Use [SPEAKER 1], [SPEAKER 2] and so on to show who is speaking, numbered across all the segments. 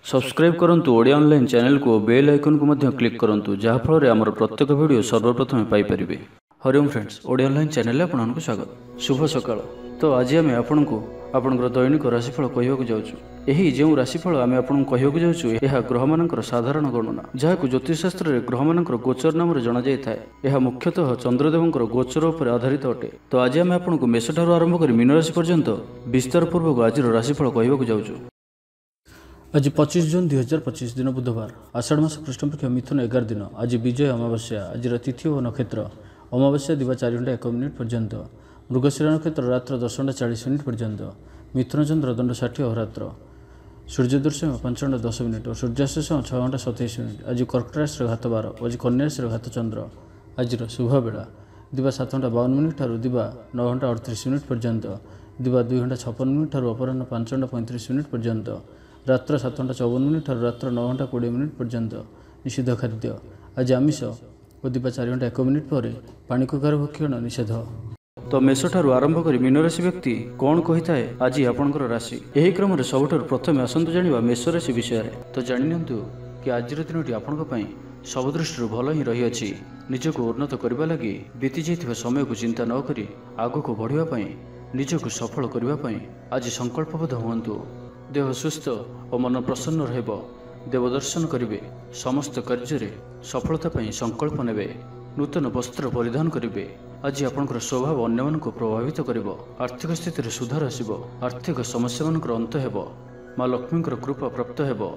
[SPEAKER 1] Subscribe करंतु Odia online channel को bell icon को मध्य क्लिक करंतु जहाँ फल आमर प्रत्येक वीडियो सर्वप्रथम Piper. Hariom friends, Odia online channel आपको स्वागत। शुभ सकाळ। तो आज आम आपको आपंकर दैनिक राशिफल कहवाक जाऊँ। यही जो राशिफल आम आपको कहवाक जाऊँ यह ग्रह मानकर साधारण गणना जहाँ ज्योतिषशास्त्र में ग्रह मानकर गोचर नाम जना जाए। यह मुख्यतः चंद्रदेवंकर गोचर पर आधारित अटे। तो आज आम आपको मेष ठारू आरंभ कर मीन राशि पर्यंत विस्तार पूर्वक आज राशिफल कहवाक जाऊँ। आज 25 जून 2025 दिन बुधवार, आषाढ़ मास कृष्णपक्ष मिथुन 11 दिन। आज विजय अमावस्या। आज तिथि और नक्षत्र अमावस्या दिवा 4 घंटा 1 मिनिट पर्यंत, मृगशिरा नक्षत्र रात्र 10 घंटा 40 मिनिट पर्यंत, मिथुन चंद्र दंड 60 अहोरात्र, सूर्यदर्शन 5 घंटा 10 मिनिट और सूर्यास्त 6 घंटा 27 मिनिट। आज कर्कट राशि घात 12, आज कन्या राशि घात चंद्र। आज शुभ बेला दिवा 7 घंटा 52 मिनिट ठारू दिवा 9 घंटा 38 मिनिट पर्यंत, दिवा 2 घंटा 56 मिनिट ठारू अपराह्न 5 घंटा 35 मिनिट पर्यंत, रात्र 7 घंटा 54 मिनिट ठारू रात्र 9 घंटा 20 मिनिट पर्यंत। निषिद्ध खाद्य आज आमिष और दिवा 4 घंटा 1 मिनिट पर पानी कुकार भक्षण निषेध। तो मेष ठारू आरंभ कर मीन राशि व्यक्ति कौन कही थाए आज आपंकर राशि। यही क्रम में सबुठ प्रथम आसतु जाना मेष राशि विषय। तो जानिनियंतु कि आज दिनटी आपंपाई सब दृष्टि भल ही रही। निजक उन्नत करने लगी बीती जाइथिबा समय को चिंता न करी आगक बढ़ापी निजक सफल करने आज संकल्पबद्ध हुअन्तु। देह सुस्थ और मन प्रसन्न रहिब। देवदर्शन करिवे। समस्त कार्य सफलता पाई संकल्प नेबे। नूतन वस्त्र परिधान करिवे। आज आपनकर स्वभाव अन्य मन को प्रभावित करिवो। आर्थिक स्थिति सुधार आसिबो। आर्थिक समस्या मानकर अंत हेबो। माँ लक्ष्मींकर कृपा प्राप्त हेबो।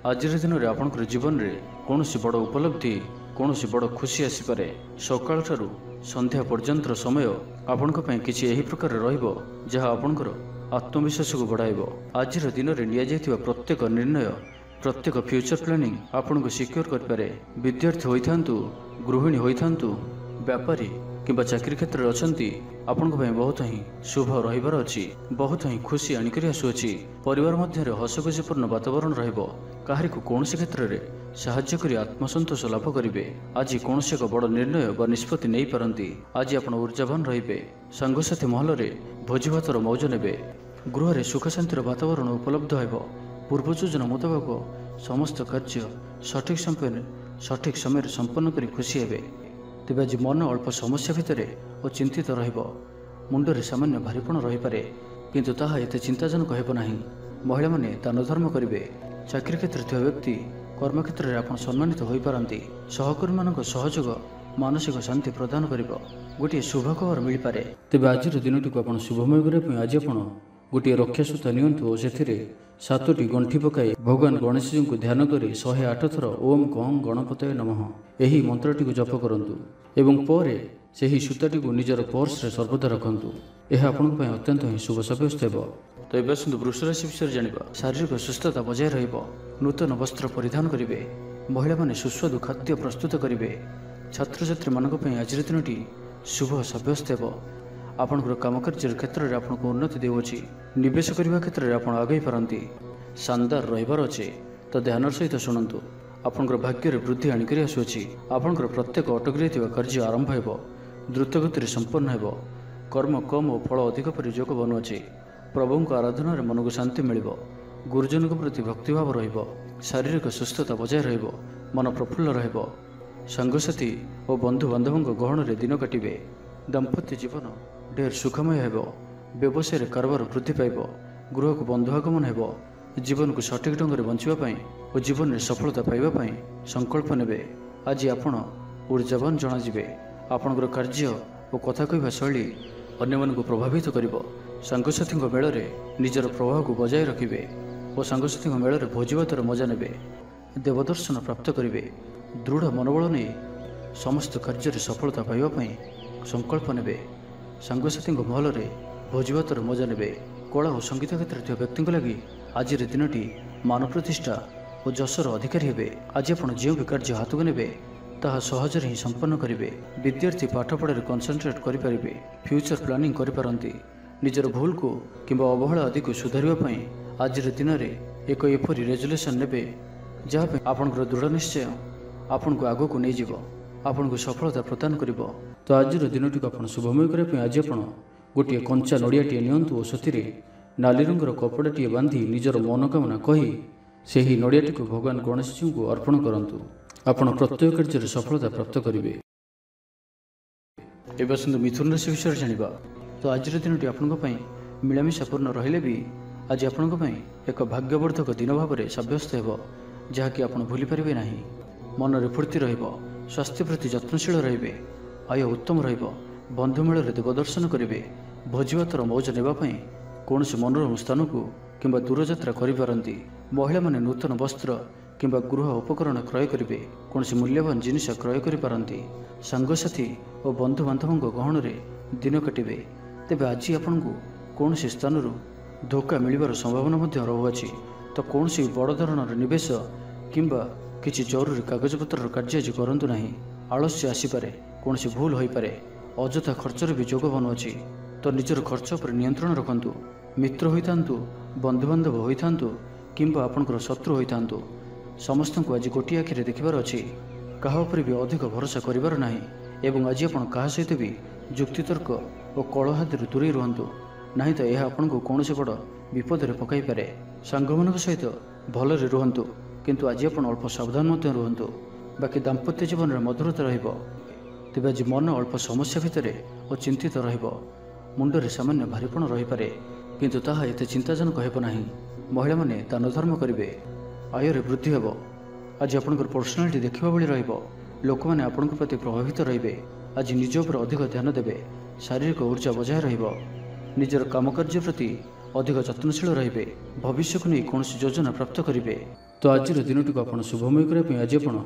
[SPEAKER 1] आज दिन में आपनकर जीवन में कौन बड़ उपलब्धि कौन बड़ खुशी आसीपे। सकाळ ठारू संध्या पर्यंत समय आपण किसी एही प्रकार रहिबो जहाँ आपनकर आत्मविश्वास को बढ़ाइब। आज दिन में नि प्रत्येक निर्णय प्रत्येक फ्यूचर प्लानिंग आपन को सिक्योर करें। विद्यार्थी होइथांतु, गृहिणी होइथांतु, व्यापारी किंबा चाकरी क्षेत्र में अछंती आपण बहुत ही शुभ रहिबार अछि। बहुत ही खुशी आनिक आसुअछि। परिवार मध्य हसखुशीपूर्ण वातावरण रहिबो। काहारी को कौन क्षेत्र में साहाय्य करी आत्मसंतोष लाभ करिवे। आज कौन एक बड़ निर्णय व निष्पत्ति नहीं पारंती। आज आपण ऊर्जावान रहिबे। सांगसाथी महल में भोजी भातर मौज नेबे। गृह में सुख शांतिर वातावरण उपलब्ध हेबो। पूर्व योजना मुताबक समस्त कार्य सठिक समय संपन्न करी खुशी हेबे। तेज आज मन अल्प समस्या भितर और चिंतित रहिबो। मुंडरे सामान्य भारीपण रही पारे किंतु ताहा एते चिंताजनक हेबो नाही। महिला माने दान धर्म करिवे। चाकरी क्षेत्र थिबा व्यक्ति कर्मक्षेत्र में आपण सम्मानित होई पारंती। सहकर्मी मानक सहयोग मानसिक शांति प्रदान करिबो। गोटे शुभ खबर मिल पारे। तेज आज दिनटी को आपण शुभमय करने आज आपण गोटे रक्षासूता नियंतु और से 7टी गंठी पकाई भगवान गणेश जी को ध्यान करी 108 थर ओम कं गणपतये नमः यही मंत्रटी को जप करंतु एवं परे सही सूताटी को निजर पर्स रे सर्वदा रखंतु। यह आपन अत्यंत ही शुभ साब्यस्त हेबो। तो एबे आसंतु वृष राशि विषय जानिबा। शारीरिक सुस्थता बजाय रहिबो। नूतन वस्त्र परिधान करिवे। महिला माने सुस्वादु खाद्य प्रस्तुत करिवे। छात्र छात्री मानक पई आज दिनटी शुभ साब्यस्त हेबो। आपनकर काम कार्य क्षेत्र में आपको उन्नति देउछि। निवेश करने क्षेत्र में आप आगे पारंती। शानदार रहिबार अछि। तो ध्यान सहित शुणु। आपनकर भाग्य रे वृद्धि आनिकरी आसुछि। आपनकर प्रत्येक अटकी रहिथिबा कार्य आरंभ हेबो। द्रुत गति संपन्न हेबो। कर्म कम और फल अधिक पर योग बनुछि। प्रभु आराधना रे मन को शांति मिलिबो। गुरुजन प्रति भक्तिभाव रहिबो। शारीरिक सुस्थता बजाय रहिबो। मन प्रफुल्ल रहिबो। सांगसाथी और बंधु बांधवों गहन रे दिन काटिबे। दाम्पत्य जीवन ढेर सुखमय हेबो। व्यवसाय कारोबार वृद्धि पाइब। गृह को बंधु आगमन हेबो। जीवन को सठिक ढंग से बंचिबा और जीवन में सफलता पाइबा संकल्प नेबे। आज आपण ऊर्जावान जनाजिबे। आपणकर कार्य और कथा कहवा शैली अन्य मन को प्रभावित करिबो। सांगसाथी मेल में निजर प्रभाव को बजाय रखिबे और सांगसाथी मेल में भोजीभातर मजा नेबे। देवदर्शन प्राप्त करिवे। दृढ़ मनोबल नहीं समस्त कार्य सफलता पाइबा संकल्प नेबे। सांगसाथी महल में भोजीभातर मजा नेबे। कला और संगीत क्षेत्र व्यक्ति लगी आज दिनटी मान प्रतिष्ठा और जशर अधिकारी हेबे। आज आप जो भी कार्य हाथ को नेबे ताहा सहज ही संपन्न करेंगे। विद्यार्थी पाठपढ़े कनसेंट्रेट करें। फ्यूचर प्लानिंग करें। निजर भूल को किंबा अवहेला आदि को सुधारवाई आज दिन में एक एपरी रेजुलेसन नेबे जहाँ आपनकर दृढ़ निश्चय आपन को आगो को नहीं जीवो। आपन को सफलता प्रदान करिवो। तो आज दिनटी को आपण शुभमय करने आज आपण गोटे कंचा नड़ियाटे नियंतु और से नाली रंगर कपड़ाटे बांधी निजर मनोकामना कही ସେହି ନଡ଼ିଆଟିକୁ ଭଗବାନ ଗଣେଶଜୀଙ୍କୁ ଅର୍ପଣ କରନ୍ତୁ। ଆପଣ ପ୍ରତ୍ୟେକ କାର୍ଯ୍ୟରେ ସଫଳତା ପ୍ରାପ୍ତ କରିବେ। ଏବେ ଆସନ୍ତୁ ମିଥୁନ ରାଶି ବିଷୟରେ ଜାଣିବା। ତ ଆଜିର ଦିନଟି ଆପଣଙ୍କ ପାଇଁ ମିଳାମିଶାପୂର୍ଣ୍ଣ ରହିଲେ ବି ଆଜି ଆପଣଙ୍କ ପାଇଁ ଏକ ଭାଗ୍ୟବର୍ଦ୍ଧକ ଦିନ ଭାବରେ ସାବ୍ୟସ୍ତ ହେବ, ଯାହାକି ଆପଣ ଭୁଲିପାରିବେ ନାହିଁ। ମନରେ ଫୁର୍ତ୍ତି ରହିବ, ସ୍ୱାସ୍ଥ୍ୟ ପ୍ରତି ଯତ୍ନଶୀଳ ରହିବେ, ଆୟ ଉତ୍ତମ ରହିବ, ବନ୍ଧୁମେଳରେ ଦେବଦର୍ଶନ କରିବେ, ଭୋଜିଭାତର ମୌଜ ନେବା ପାଇଁ କୌଣସି ମନୋରମ ସ୍ଥାନକୁ କିମ୍ବା ଦୂରଯାତ୍ରା କରିପାରନ୍ତି। ମହିଳାମାନେ ନୂତନ ବସ୍ତ୍ର କିମ୍ବା ଗୃହ ଉପକରଣ କ୍ରୟ କରିବେ, କୌଣସି ମୂଲ୍ୟବାନ ଜିନିଷ କ୍ରୟ କରିପାରନ୍ତି। ସାଙ୍ଗସାଥୀ ଓ ବନ୍ଧୁବାନ୍ଧବଙ୍କ ଗହଣରେ ଦିନ କାଟିବେ। ତେବେ ଆଜି ଆପଣଙ୍କୁ କୌଣସି ସ୍ଥାନରୁ ଧୋକା ମିଳିବାର ସମ୍ଭାବନା ମଧ୍ୟ ରହୁଅଛି। ତ କୌଣସି ବଡ଼ ଧରଣର ନିବେଶ କିମ୍ବା କିଛି ଜରୁରୀ କାଗଜପତ୍ରର କାର୍ଯ୍ୟ ଆଜି କରନ୍ତୁ ନାହିଁ। ଆଳସ୍ୟ ଆସିପାରେ, କୌଣସି ଭୁଲ ହୋଇପାରେ, ଅଯଥା ଖର୍ଚ୍ଚରେ ବି ଯୋଗ ବନୁଅଛି। ତ ନିଜର ଖର୍ଚ୍ଚ ଉପରେ ନିୟନ୍ତ୍ରଣ ରଖନ୍ତୁ। ମିତ୍ର ହୋଇଥାନ୍ତୁ, ବନ୍ଧୁବାନ୍ଧବ ହୋଇଥାନ୍ତୁ କିମ୍ବା ଆପଣଙ୍କର ଶତ୍ରୁ ହୋଇଥାନ୍ତୁ, ସମସ୍ତଙ୍କୁ ଆଜି ଗୋଟିଏ ଆଖିରେ ଦେଖିବାର ଅଛି। କାହା ଉପରେ ବି ଅଧିକ ଭରସା କରିବାର ନାହିଁ ଏବଂ ଆଜି ଆପଣ କାହା ସହିତ ବି ଯୁକ୍ତିତର୍କ ଓ କଳହାଦିରୁ ଦୂରେଇ ରୁହନ୍ତୁ, ନାହିଁ ତ ଏହା ଆପଣଙ୍କୁ କୌଣସି ବଡ଼ ବିପଦରେ ପକାଇପାରେ। ସାଙ୍ଗମାନଙ୍କ ସହିତ ଭଲରେ ରୁହନ୍ତୁ, କିନ୍ତୁ ଆଜି ଆପଣ ଅଳ୍ପ ସାବଧାନ ମଧ୍ୟ ରୁହନ୍ତୁ। ବାକି ଦାମ୍ପତ୍ୟ ଜୀବନରେ ମଧୁରତା ରହିବ। ତେବେ ଆଜି ମନ ଅଳ୍ପ ସମସ୍ୟା ଭିତରେ ଓ ଚିନ୍ତିତ ରହିବ। ମୁଣ୍ଡରେ ସାମାନ୍ୟ ଭାରୀପଣ ରହିପାରେ, କିନ୍ତୁ ତାହା ଏତେ ଚିନ୍ତାଜନକ ହେବ ନାହିଁ। ମହିଳାମାନେ ଦାନ ଧର୍ମ କରିବେ, ଆୟରେ ବୃଦ୍ଧି ହେବ। ଆଜି ଆପଣଙ୍କର ପର୍ସନାଲିଟି ଦେଖିବା ଭଳି ରହିବ। ଲୋକମାନେ ଆପଣଙ୍କ ପ୍ରତି ପ୍ରଭାବିତ ରହିବେ। ଆଜି ନିଜ ଉପରେ ଅଧିକ ଧ୍ୟାନ ଦେବେ, ଶାରୀରିକ ଉର୍ଜା ବଜାୟ ରହିବ। ନିଜର କାମକାର୍ଯ୍ୟ ପ୍ରତି ଅଧିକ ଯତ୍ନଶୀଳ ରହିବେ, ଭବିଷ୍ୟକୁ ନେଇ କୌଣସି ଯୋଜନା ପ୍ରାପ୍ତ କରିବେ। ତ ଆଜିର ଦିନଟିକୁ ଆପଣ ଶୁଭମୟ କରିବା ପାଇଁ ଆଜି ଆପଣ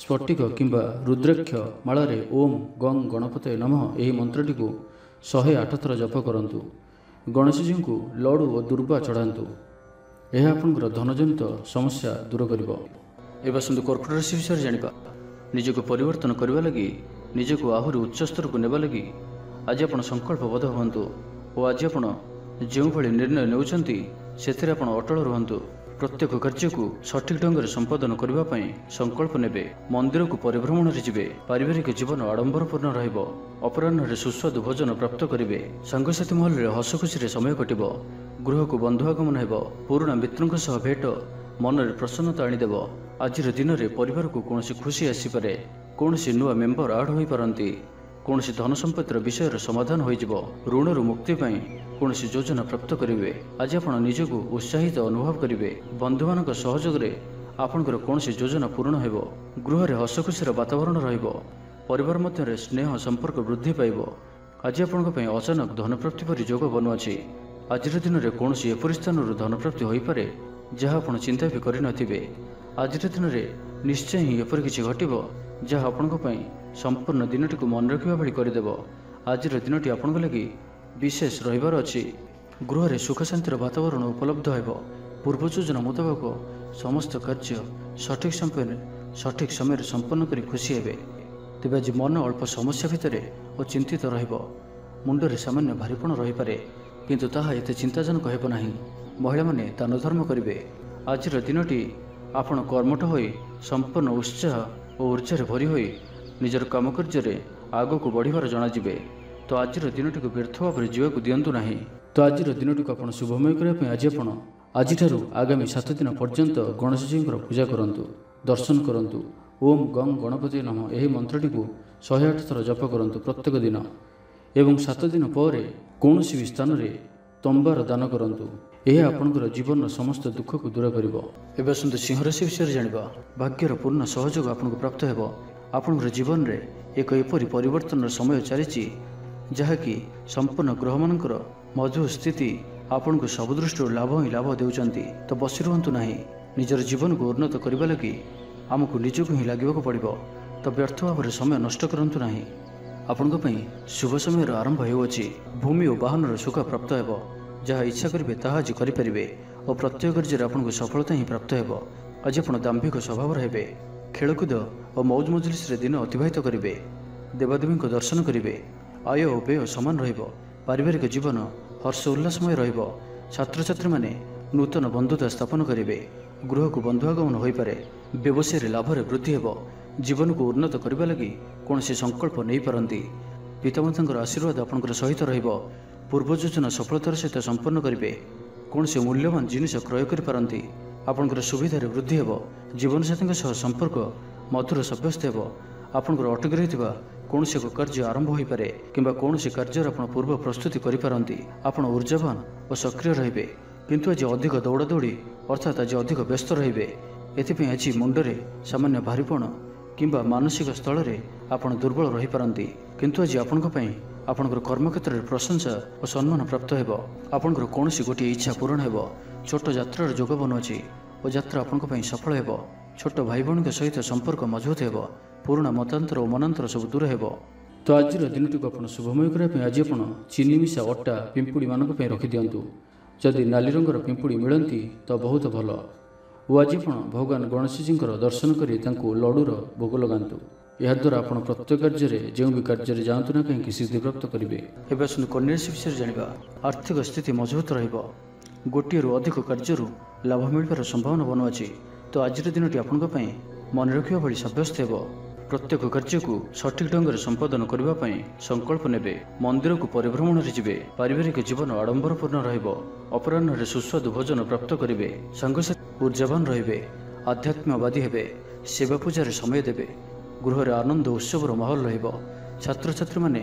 [SPEAKER 1] ସ୍ଫଟିକ କିମ୍ବା ରୁଦ୍ରାକ୍ଷ ମାଳାରେ ଓମ୍ ଗଂ ଗଣପତୟେ ନମଃ ଏହି ମନ୍ତ୍ରଟିକୁ 108 ଥର ଜପ କରନ୍ତୁ। ଗଣେଶଜୀଙ୍କୁ ଲଡ଼ୁ ଓ ଦୁର୍ବା ଚଢ଼ାନ୍ତୁ। ଏହା ଆପଣଙ୍କର ଧନଜନିତ ସମସ୍ୟା ଦୂର କରିବ। ଏବେ ଆସନ୍ତୁ କର୍କଟ ରାଶି ବିଷୟରେ ଜାଣିବା। ନିଜକୁ ପରିବର୍ତ୍ତନ କରିବା ଲାଗି, ନିଜକୁ ଆହୁରି ଉଚ୍ଚ ସ୍ତରକୁ ନେବା ଲାଗି ଆଜି ଆପଣ ସଂକଳ୍ପବଦ୍ଧ ହୁଅନ୍ତୁ ଓ ଆଜି ଆପଣ ଯେଉଁଭଳି ନିର୍ଣ୍ଣୟ ନେଉଛନ୍ତି ସେଥିରେ ଆପଣ ଅଟଳ ରୁହନ୍ତୁ। ପ୍ରତ୍ୟେକ କାର୍ଯ୍ୟକୁ ସଠିକ୍ ଢଙ୍ଗରେ ସମ୍ପାଦନ କରିବା ପାଇଁ ସଂକଳ୍ପ ନେବେ। ମନ୍ଦିରକୁ ପରିଭ୍ରମଣରେ ଯିବେ। ପାରିବାରିକ ଜୀବନ ଆଡ଼ମ୍ବରପୂର୍ଣ୍ଣ ରହିବ। ଅପରାହ୍ନରେ ସୁସ୍ୱାଦୁ ଭୋଜନ ପ୍ରାପ୍ତ କରିବେ। ସାଙ୍ଗସାଥି ମହଲରେ ହସଖୁସିରେ ସମୟ କଟିବ। ଗୃହକୁ ବନ୍ଧୁ ଆଗମନ ହେବ। ପୁରୁଣା ମିତ୍ରଙ୍କ ସହ ଭେଟ ମନରେ ପ୍ରସନ୍ନତା ଆଣିଦେବ। ଆଜିର ଦିନରେ ପରିବାରକୁ କୌଣସି ଖୁସି ଆସିପାରେ। କୌଣସି ନୂଆ ମେମ୍ବର ଆଡ୍ ହୋଇପାରନ୍ତି। କୌଣସି ଧନ ସମ୍ପତ୍ତିର ବିଷୟର ସମାଧାନ ହୋଇଯିବ। ଋଣରୁ ମୁକ୍ତି ପାଇଁ କୌଣସି ଯୋଜନା ପ୍ରାପ୍ତ କରିବେ। ଆଜି ଆପଣ ନିଜକୁ ଉତ୍ସାହିତ ଅନୁଭବ କରିବେ। ବନ୍ଧୁମାନଙ୍କ ସହଯୋଗରେ ଆପଣଙ୍କର କୌଣସି ଯୋଜନା ପୂରଣ ହେବ। ଗୃହରେ ହସଖୁସିର ବାତାବରଣ ରହିବ। ପରିବାର ମଧ୍ୟରେ ସ୍ନେହ ସମ୍ପର୍କ ବୃଦ୍ଧି ପାଇବ। ଆଜି ଆପଣଙ୍କ ପାଇଁ ଅଚାନକ ଧନପ୍ରାପ୍ତି ପରି ଯୋଗ ବନୁଅଛି। ଆଜିର ଦିନରେ କୌଣସି ଏପରି ସ୍ଥାନରୁ ଧନପ୍ରାପ୍ତି ହୋଇପାରେ ଯାହା ଆପଣ ଚିନ୍ତା ବି କରିନଥିବେ। ଆଜିର ଦିନରେ ନିଶ୍ଚୟ ହିଁ ଏପରି କିଛି ଘଟିବ ଯାହା ଆପଣଙ୍କ ପାଇଁ ସମ୍ପୂର୍ଣ୍ଣ ଦିନଟିକୁ ମନେ ରଖିବା ଭଳି କରିଦେବ। ଆଜିର ଦିନଟି ଆପଣଙ୍କ ଲାଗି ବିଶେଷ ରହିବାର ଅଛି। ଗୃହରେ ସୁଖ ଶାନ୍ତିର ବାତାବରଣ ଉପଲବ୍ଧ ହେବ। ପୂର୍ବ ଯୋଜନା ମୁତାବକ ସମସ୍ତ କାର୍ଯ୍ୟ ସଠିକ୍ ସମୟରେ ସମ୍ପନ୍ନ କରି ଖୁସି ହେବେ। ତେବେ ଆଜି ମନ ଅଳ୍ପ ସମସ୍ୟା ଭିତରେ ଓ ଚିନ୍ତିତ ରହିବ। ମୁଣ୍ଡରେ ସାମାନ୍ୟ ଭାରୀପଣ ରହିପାରେ, କିନ୍ତୁ ତାହା ଏତେ ଚିନ୍ତାଜନକ ହେବ ନାହିଁ। ମହିଳାମାନେ ଦାନ ଧର୍ମ କରିବେ। ଆଜିର ଦିନଟି ଆପଣ କର୍ମଠ ହୋଇ ସମ୍ପୂର୍ଣ୍ଣ ଉତ୍ସାହ ଓ ଉର୍ଜାରେ ଭରି ହୋଇ ନିଜର କାମକାର୍ଯ୍ୟରେ ଆଗକୁ ବଢ଼ିବାର ଜଣାଯିବେ। ତ ଆଜିର ଦିନଟିକୁ ବ୍ୟର୍ଥ ଭାବରେ ଯିବାକୁ ଦିଅନ୍ତୁ ନାହିଁ। ତ ଆଜିର ଦିନଟିକୁ ଆପଣ ଶୁଭମୟ କରିବା ପାଇଁ ଆଜି ଆପଣ ଆଜିଠାରୁ ଆଗାମୀ 7 ଦିନ ପର୍ଯ୍ୟନ୍ତ ଗଣେଶଜୀଙ୍କର ପୂଜା କରନ୍ତୁ, ଦର୍ଶନ କରନ୍ତୁ। ଓମ୍ ଗଂ ଗଣପତୟେ ନମଃ ଏହି ମନ୍ତ୍ରଟିକୁ 108 ଥର ଜପ କରନ୍ତୁ ପ୍ରତ୍ୟେକ ଦିନ ଏବଂ 7 ଦିନ ପରେ କୌଣସି ବି ସ୍ଥାନରେ ତମ୍ବାର ଦାନ କରନ୍ତୁ। ଏହା ଆପଣଙ୍କର ଜୀବନର ସମସ୍ତ ଦୁଃଖକୁ ଦୂର କରିବ। ଏବେ ଆସନ୍ତୁ ସିଂହ ରାଶି ବିଷୟରେ ଜାଣିବା। ଭାଗ୍ୟର ପୂର୍ଣ୍ଣ ସହଯୋଗ ଆପଣଙ୍କୁ ପ୍ରାପ୍ତ ହେବ। ଆପଣଙ୍କର ଜୀବନରେ ଏକ ଏପରି ପରିବର୍ତ୍ତନର ସମୟ ଚାଲିଛି ଯାହାକି ସମ୍ପୂର୍ଣ୍ଣ ଗ୍ରହମାନଙ୍କର ମଧୁର ସ୍ଥିତି ଆପଣଙ୍କୁ ସବୁ ଦୃଷ୍ଟିରୁ ଲାଭ ହିଁ ଲାଭ ଦେଉଛନ୍ତି। ତ ବସି ରୁହନ୍ତୁ ନାହିଁ। ନିଜର ଜୀବନକୁ ଉନ୍ନତ କରିବା ଲାଗି ଆମକୁ ନିଜକୁ ହିଁ ଲାଗିବାକୁ ପଡ଼ିବ। ତ ବ୍ୟର୍ଥ ଭାବରେ ସମୟ ନଷ୍ଟ କରନ୍ତୁ ନାହିଁ। ଆପଣଙ୍କ ପାଇଁ ଶୁଭ ସମୟର ଆରମ୍ଭ ହେଉଅଛି। ଭୂମି ଓ ବାହନର ସୁଖ ପ୍ରାପ୍ତ ହେବ। ଯାହା ଇଚ୍ଛା କରିବେ ତାହା ଆଜି କରିପାରିବେ ଓ ପ୍ରତ୍ୟେକ କାର୍ଯ୍ୟରେ ଆପଣଙ୍କୁ ସଫଳତା ହିଁ ପ୍ରାପ୍ତ ହେବ। ଆଜି ଆପଣ ଦାମ୍ଭିକ ସ୍ୱଭାବର ହେବେ। ଖେଳକୁଦ ଓ ମୌଜ ମଜଲିସରେ ଦିନ ଅତିବାହିତ କରିବେ। ଦେବାଦେବୀଙ୍କ ଦର୍ଶନ କରିବେ। ଆୟ ଓ ବ୍ୟୟ ସମାନ ରହିବ। ପାରିବାରିକ ଜୀବନ ହର୍ଷ ଉଲ୍ଲାସମୟ ରହିବ। ଛାତ୍ରଛାତ୍ରୀମାନେ ନୂତନ ବନ୍ଧୁତା ସ୍ଥାପନ କରିବେ। ଗୃହକୁ ବନ୍ଧୁ ଆଗମନ ହୋଇପାରେ। ବ୍ୟବସାୟରେ ଲାଭରେ ବୃଦ୍ଧି ହେବ। ଜୀବନକୁ ଉନ୍ନତ କରିବା ଲାଗି କୌଣସି ସଂକଳ୍ପ ନେଇପାରନ୍ତି। ପିତାମାତାଙ୍କର ଆଶୀର୍ବାଦ ଆପଣଙ୍କର ସହିତ ରହିବ। ପୂର୍ବ ଯୋଜନା ସଫଳତାର ସହିତ ସମ୍ପନ୍ନ କରିବେ। କୌଣସି ମୂଲ୍ୟବାନ ଜିନିଷ କ୍ରୟ କରିପାରନ୍ତି। ଆପଣଙ୍କର ସୁବିଧାରେ ବୃଦ୍ଧି ହେବ। ଜୀବନସାଥୀଙ୍କ ସହ ସମ୍ପର୍କ ମଧୁର ସାବ୍ୟସ୍ତ ହେବ। ଆପଣଙ୍କର ଅଟକି ରହିଥିବା କୌଣସି ଏକ କାର୍ଯ୍ୟ ଆରମ୍ଭ ହୋଇପାରେ କିମ୍ବା କୌଣସି କାର୍ଯ୍ୟର ଆପଣ ପୂର୍ବ ପ୍ରସ୍ତୁତି କରିପାରନ୍ତି। ଆପଣ ଉର୍ଜାବାନ ଓ ସକ୍ରିୟ ରହିବେ, କିନ୍ତୁ ଆଜି ଅଧିକ ଦୌଡ଼ାଦୌଡ଼ି ଅର୍ଥାତ୍ ଆଜି ଅଧିକ ବ୍ୟସ୍ତ ରହିବେ। ଏଥିପାଇଁ ଆଜି ମୁଣ୍ଡରେ ସାମାନ୍ୟ ଭାରିପଣ କିମ୍ବା ମାନସିକ ସ୍ଥଳରେ ଆପଣ ଦୁର୍ବଳ ରହିପାରନ୍ତି। କିନ୍ତୁ ଆଜି ଆପଣଙ୍କ ପାଇଁ ଆପଣଙ୍କର କର୍ମକ୍ଷେତ୍ରରେ ପ୍ରଶଂସା ଓ ସମ୍ମାନ ପ୍ରାପ୍ତ ହେବ। ଆପଣଙ୍କର କୌଣସି ଗୋଟିଏ ଇଚ୍ଛା ପୂରଣ ହେବ। ଛୋଟ ଯାତ୍ରାର ଯୋଗ ବନୁଅଛି ଓ ଯାତ୍ରା ଆପଣଙ୍କ ପାଇଁ ସଫଳ ହେବ। ଛୋଟ ଭାଇ ଭଉଣୀଙ୍କ ସହିତ ସମ୍ପର୍କ ମଜବୁତ ହେବ। ପୁରୁଣା ମତାନ୍ତର ଓ ମନାନ୍ତର ସବୁ ଦୂର ହେବ। ତ ଆଜିର ଦିନଟିକୁ ଆପଣ ଶୁଭମୟ କରିବା ପାଇଁ ଆଜି ଆପଣ ଚିନି ମିଶା ଅଟା ପିମ୍ପୁଡ଼ିମାନଙ୍କ ପାଇଁ ରଖିଦିଅନ୍ତୁ। ଯଦି ନାଲି ରଙ୍ଗର ପିମ୍ପୁଡ଼ି ମିଳନ୍ତି ତ ବହୁତ ଭଲ। ଓ ଆଜି ଆପଣ ଭଗବାନ ଗଣେଶଜୀଙ୍କର ଦର୍ଶନ କରି ତାଙ୍କୁ ଲଡ଼ୁର ଭୋଗ ଲଗାନ୍ତୁ। ଏହାଦ୍ୱାରା ଆପଣ ପ୍ରତ୍ୟେକ କାର୍ଯ୍ୟରେ ଯେଉଁ ବି କାର୍ଯ୍ୟରେ ଯାଆନ୍ତୁ ନା କାହିଁକି ସିଦ୍ଧିପ୍ରାପ୍ତ କରିବେ। ଏବେ ଆସନ୍ତୁ କନ୍ୟା ରାଶି ବିଷୟରେ ଜାଣିବା। ଆର୍ଥିକ ସ୍ଥିତି ମଜବୁତ ରହିବ। ଗୋଟିଏରୁ ଅଧିକ କାର୍ଯ୍ୟରୁ ଲାଭ ମିଳିବାର ସମ୍ଭାବନା ବନୁଅଛି। ତ ଆଜିର ଦିନଟି ଆପଣଙ୍କ ପାଇଁ ମନେ ରଖିବା ଭଳି ସାବ୍ୟସ୍ତ ହେବ। ପ୍ରତ୍ୟେକ କାର୍ଯ୍ୟକୁ ସଠିକ୍ ଢଙ୍ଗରେ ସମ୍ପାଦନ କରିବା ପାଇଁ ସଂକଳ୍ପ ନେବେ। ମନ୍ଦିରକୁ ପରିଭ୍ରମଣରେ ଯିବେ। ପାରିବାରିକ ଜୀବନ ଆଡ଼ମ୍ବରପୂର୍ଣ୍ଣ ରହିବ। ଅପରାହ୍ନରେ ସୁସ୍ୱାଦୁ ଭୋଜନ ପ୍ରାପ୍ତ କରିବେ। ସାଙ୍ଗସାଥୀ ଉର୍ଜାବାନ ରହିବେ। ଆଧ୍ୟାତ୍ମବାଦୀ ହେବେ। ସେବା ପୂଜାରେ ସମୟ ଦେବେ। ଗୃହରେ ଆନନ୍ଦ ଉତ୍ସବର ମାହୋଲ ରହିବ। ଛାତ୍ରଛାତ୍ରୀମାନେ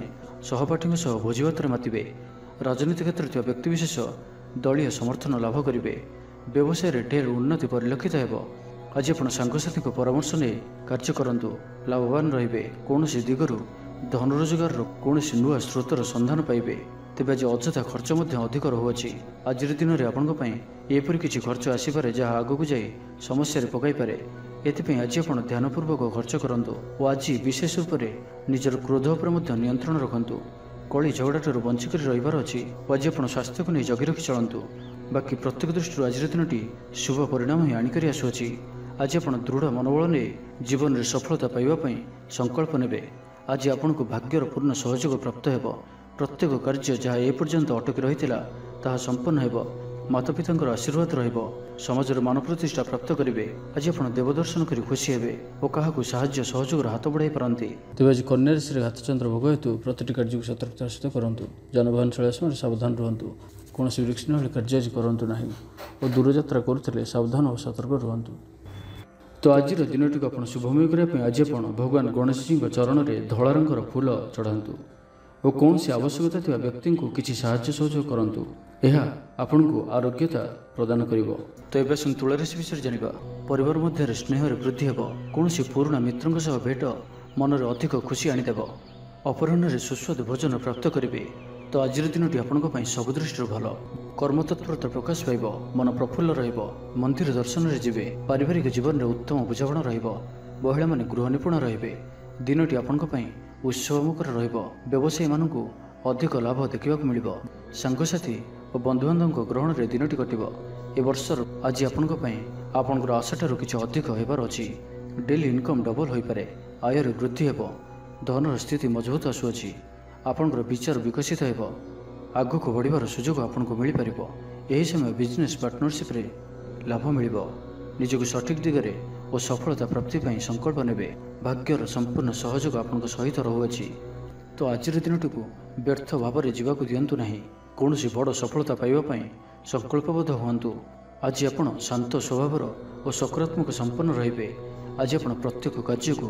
[SPEAKER 1] ସହପାଠୀଙ୍କ ସହ ଭୋଜିଭାତରେ ମାତିବେ। ରାଜନୀତି କ୍ଷେତ୍ରରେ ଥିବା ବ୍ୟକ୍ତିବିଶେଷ ଦଳୀୟ ସମର୍ଥନ ଲାଭ କରିବେ। ବ୍ୟବସାୟରେ ଢେର ଉନ୍ନତି ପରିଲକ୍ଷିତ ହେବ। ଆଜି ଆପଣ ସାଙ୍ଗସାଥୀଙ୍କ ପରାମର୍ଶ ନେଇ କାର୍ଯ୍ୟ କରନ୍ତୁ। ଲାଭବାନ ରହିବେ। କୌଣସି ଦିଗରୁ ଧନ ରୋଜଗାରର କୌଣସି ନୂଆ ସ୍ରୋତର ସନ୍ଧାନ ପାଇବେ। ତେବେ ଆଜି ଅଯଥା ଖର୍ଚ୍ଚ ମଧ୍ୟ ଅଧିକ ରହୁଅଛି। ଆଜିର ଦିନରେ ଆପଣଙ୍କ ପାଇଁ ଏପରି କିଛି ଖର୍ଚ୍ଚ ଆସିପାରେ ଯାହା ଆଗକୁ ଯାଇ ସମସ୍ୟାରେ ପକାଇପାରେ। ଏଥିପାଇଁ ଆଜି ଆପଣ ଧ୍ୟାନପୂର୍ବକ ଖର୍ଚ୍ଚ କରନ୍ତୁ ଓ ଆଜି ବିଶେଷ ରୂପରେ ନିଜର କ୍ରୋଧ ଉପରେ ମଧ୍ୟ ନିୟନ୍ତ୍ରଣ ରଖନ୍ତୁ। କଳି ଝଗଡ଼ାଠାରୁ ବଞ୍ଚିକରି ରହିବାର ଅଛି ଓ ଆଜି ଆପଣ ସ୍ୱାସ୍ଥ୍ୟକୁ ନେଇ ଜଗି ରଖି ଚଳନ୍ତୁ। ବାକି ପ୍ରତ୍ୟେକ ଦୃଷ୍ଟିରୁ ଆଜିର ଦିନଟି ଶୁଭ ପରିଣାମ ହିଁ ଆଣିକରି ଆସୁଅଛି। ଆଜି ଆପଣ ଦୃଢ଼ ମନୋବଳ ନେଇ ଜୀବନରେ ସଫଳତା ପାଇବା ପାଇଁ ସଂକଳ୍ପ ନେବେ। ଆଜି ଆପଣଙ୍କୁ ଭାଗ୍ୟର ପୂର୍ଣ୍ଣ ସହଯୋଗ ପ୍ରାପ୍ତ ହେବ। ପ୍ରତ୍ୟେକ କାର୍ଯ୍ୟ ଯାହା ଏପର୍ଯ୍ୟନ୍ତ ଅଟକି ରହିଥିଲା ତାହା ସମ୍ପନ୍ନ ହେବ। ମାତାପିତାଙ୍କର ଆଶୀର୍ବାଦ ରହିବ। ସମାଜରେ ମାନ ପ୍ରତିଷ୍ଠା ପ୍ରାପ୍ତ କରିବେ। ଆଜି ଆପଣ ଦେବଦର୍ଶନ କରି ଖୁସି ହେବେ ଓ କାହାକୁ ସାହାଯ୍ୟ ସହଯୋଗର ହାତ ବଢ଼ାଇ ପାରନ୍ତି। ତେବେ ଆଜି କନ୍ୟା ରାଶିରେ ଘାତଚନ୍ଦ୍ର ଭୋଗ ହେତୁ ପ୍ରତିଟି କାର୍ଯ୍ୟକୁ ସତର୍କତାର ସହିତ କରନ୍ତୁ। ଯାନବାହନ ଚଳାଇବା ସମୟରେ ସାବଧାନ ରୁହନ୍ତୁ। କୌଣସି ରିସ୍କ ନେଇ କାର୍ଯ୍ୟ ଆଜି କରନ୍ତୁ ନାହିଁ ଓ ଦୂରଯାତ୍ରା କରୁଥିଲେ ସାବଧାନ ଓ ସତର୍କ ରୁହନ୍ତୁ। ତ ଆଜିର ଦିନଟିକୁ ଆପଣ ଶୁଭମୟ କରିବା ପାଇଁ ଆଜି ଆପଣ ଭଗବାନ ଗଣେଶଜୀଙ୍କ ଚରଣରେ ଧଳା ରଙ୍ଗର ଫୁଲ ଚଢ଼ାନ୍ତୁ ଓ କୌଣସି ଆବଶ୍ୟକତା ଥିବା ବ୍ୟକ୍ତିଙ୍କୁ କିଛି ସାହାଯ୍ୟ ସହଯୋଗ କରନ୍ତୁ। ଏହା ଆପଣଙ୍କୁ ଆରୋଗ୍ୟତା ପ୍ରଦାନ କରିବ। ତ ଏବେ ଆସନ୍ତୁ ତୁଳା ରାଶି ବିଷୟରେ ଜାଣିବା। ପରିବାର ମଧ୍ୟରେ ସ୍ନେହରେ ବୃଦ୍ଧି ହେବ। କୌଣସି ପୁରୁଣା ମିତ୍ରଙ୍କ ସହ ଭେଟ ମନରେ ଅଧିକ ଖୁସି ଆଣିଦେବ। ଅପରାହ୍ନରେ ସୁସ୍ୱାଦୁ ଭୋଜନ ପ୍ରାପ୍ତ କରିବେ। ତ ଆଜିର ଦିନଟି ଆପଣଙ୍କ ପାଇଁ ସବୁ ଦୃଷ୍ଟିରୁ ଭଲ। କର୍ମତତ୍ପରତା ପ୍ରକାଶ ପାଇବ। ମନ ପ୍ରଫୁଲ୍ଲ ରହିବ। ମନ୍ଦିର ଦର୍ଶନରେ ଯିବେ। ପାରିବାରିକ ଜୀବନରେ ଉତ୍ତମ ବୁଝାମଣା ରହିବ। ମହିଳାମାନେ ଗୃହ ନିପୁଣ ରହିବେ। ଦିନଟି ଆପଣଙ୍କ ପାଇଁ ଉତ୍ସବମୁଖର ରହିବ। ବ୍ୟବସାୟୀମାନଙ୍କୁ ଅଧିକ ଲାଭ ଦେଖିବାକୁ ମିଳିବ। ସାଙ୍ଗସାଥୀ ଓ ବନ୍ଧୁବାନ୍ଧବଙ୍କ ଗ୍ରହଣରେ ଦିନଟି କଟିବ। ଏ ବର୍ଷର ଆଜି ଆପଣଙ୍କ ପାଇଁ ଆପଣଙ୍କର ଆଶାଠାରୁ କିଛି ଅଧିକ ହେବାର ଅଛି। ଡେଲି ଇନକମ୍ ଡବଲ ହୋଇପାରେ। ଆୟରେ ବୃଦ୍ଧି ହେବ। ଧନର ସ୍ଥିତି ମଜବୁତ ଆସୁଅଛି। ଆପଣଙ୍କର ବିଚାର ବିକଶିତ ହେବ। ଆଗକୁ ବଢ଼ିବାର ସୁଯୋଗ ଆପଣଙ୍କୁ ମିଳିପାରିବ। ଏହି ସମୟ ବିଜନେସ୍ ପାର୍ଟନରସିପ୍ରେ ଲାଭ ମିଳିବ। ନିଜକୁ ସଠିକ୍ ଦିଗରେ ଓ ସଫଳତା ପ୍ରାପ୍ତି ପାଇଁ ସଂକଳ୍ପ ନେବେ। ଭାଗ୍ୟର ସମ୍ପୂର୍ଣ୍ଣ ସହଯୋଗ ଆପଣଙ୍କ ସହିତ ରହୁଅଛି। ତ ଆଜିର ଦିନଟିକୁ ବ୍ୟର୍ଥ ଭାବରେ ଯିବାକୁ ଦିଅନ୍ତୁ ନାହିଁ। କୌଣସି ବଡ଼ ସଫଳତା ପାଇବା ପାଇଁ ସଂକଳ୍ପବଦ୍ଧ ହୁଅନ୍ତୁ। ଆଜି ଆପଣ ଶାନ୍ତ ସ୍ୱଭାବର ଓ ସକାରାତ୍ମକ ସମ୍ପନ୍ନ ରହିବେ। ଆଜି ଆପଣ ପ୍ରତ୍ୟେକ କାର୍ଯ୍ୟକୁ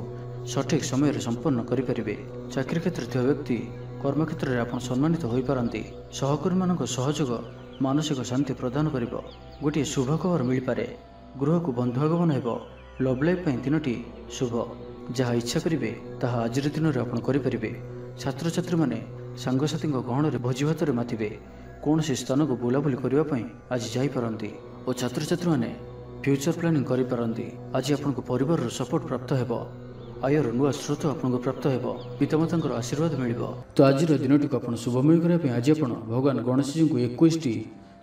[SPEAKER 1] ସଠିକ୍ ସମୟରେ ସମ୍ପନ୍ନ କରିପାରିବେ। ଚାକିରି କ୍ଷେତ୍ରରେ ଥିବା ବ୍ୟକ୍ତି କର୍ମକ୍ଷେତ୍ରରେ ଆପଣ ସମ୍ମାନିତ ହୋଇପାରନ୍ତି। ସହକର୍ମୀମାନଙ୍କ ସହଯୋଗ ମାନସିକ ଶାନ୍ତି ପ୍ରଦାନ କରିବ। ଗୋଟିଏ ଶୁଭ ଖବର ମିଳିପାରେ। ଗୃହକୁ ବନ୍ଧୁ ଆଗମନ ହେବ। ଲଭ୍ ଲାଇଫ୍ ପାଇଁ ଦିନଟି ଶୁଭ। ଯାହା ଇଚ୍ଛା କରିବେ ତାହା ଆଜିର ଦିନରେ ଆପଣ କରିପାରିବେ। ଛାତ୍ରଛାତ୍ରୀମାନେ ସାଙ୍ଗସାଥୀଙ୍କ ଗହଣରେ ଭୋଜିଭାତରେ ମାତିବେ। କୌଣସି ସ୍ଥାନକୁ ବୁଲାବୁଲି କରିବା ପାଇଁ ଆଜି ଯାଇପାରନ୍ତି ଓ ଛାତ୍ରଛାତ୍ରୀମାନେ ଫ୍ୟୁଚର ପ୍ଲାନିଂ କରିପାରନ୍ତି। ଆଜି ଆପଣଙ୍କୁ ପରିବାରର ସପୋର୍ଟ ପ୍ରାପ୍ତ ହେବ। ଆୟର ନୂଆ ସ୍ରୋତ ଆପଣଙ୍କୁ ପ୍ରାପ୍ତ ହେବ। ପିତାମାତାଙ୍କର ଆଶୀର୍ବାଦ ମିଳିବ। ତ ଆଜିର ଦିନଟିକୁ ଆପଣ ଶୁଭମୟ କରିବା ପାଇଁ ଆଜି ଆପଣ ଭଗବାନ ଗଣେଶଜୀଙ୍କୁ 21ଟି